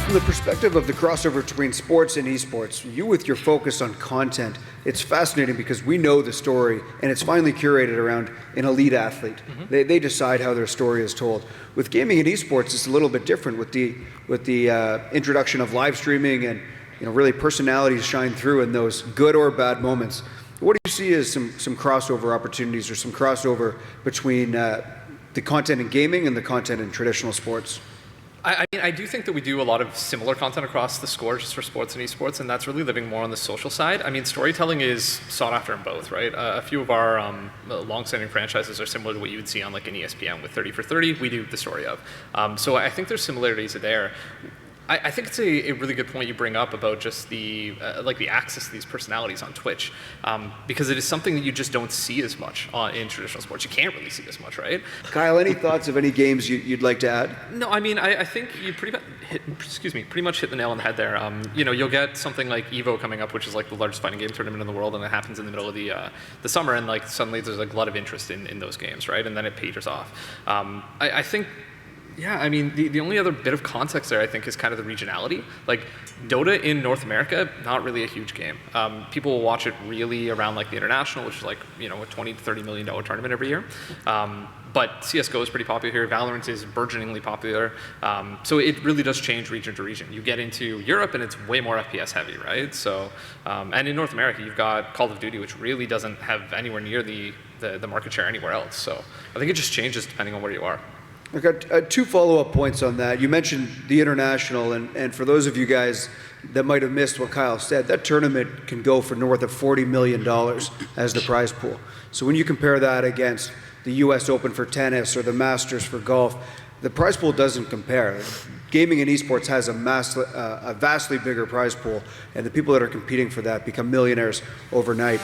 from the perspective of the crossover between sports and esports, you with your focus on content, it's fascinating because we know the story and it's finally curated around an elite athlete. Mm-hmm. They decide how their story is told. With gaming and esports, it's a little bit different with the introduction of live streaming and really personalities shine through in those good or bad moments. What do you see as some crossover opportunities or some crossover between the content in gaming and the content in traditional sports? I mean, I do think that we do a lot of similar content across theScore just for sports and esports, and that's really living more on the social side. I mean, storytelling is sought after in both, right? A few of our long-standing franchises are similar to what you would see on like an ESPN with 30 for 30. We do the story of. So I think there's similarities there. I think it's a really good point you bring up about just the access to these personalities on Twitch, because it is something that you just don't see as much in traditional sports. You can't really see as much, right? Kyle, any thoughts of any games you'd like to add? No, I mean, I think you pretty much hit the nail on the head there. You'll get something like Evo coming up, which is like the largest fighting game tournament in the world, and it happens in the middle of the summer, and like suddenly there's like a lot of interest in those games, right? And then it peters off. I think. Yeah, I mean, the only other bit of context there, I think, is kind of the regionality. Like, Dota in North America, not really a huge game. People will watch it really around, like, the International, which is, like, a $20 to $30 million tournament every year. But CSGO is pretty popular here. Valorant is burgeoningly popular. So it really does change region to region. You get into Europe, and it's way more FPS heavy, right? So, and in North America, you've got Call of Duty, which really doesn't have anywhere near the market share anywhere else. So I think it just changes depending on where you are. I've got two follow-up points on that. You mentioned the International, and for those of you guys that might have missed what Kyle said, that tournament can go for north of $40 million as the prize pool. So when you compare that against the US Open for tennis or the Masters for golf, the prize pool doesn't compare. Gaming and esports has a vastly bigger prize pool, and the people that are competing for that become millionaires overnight.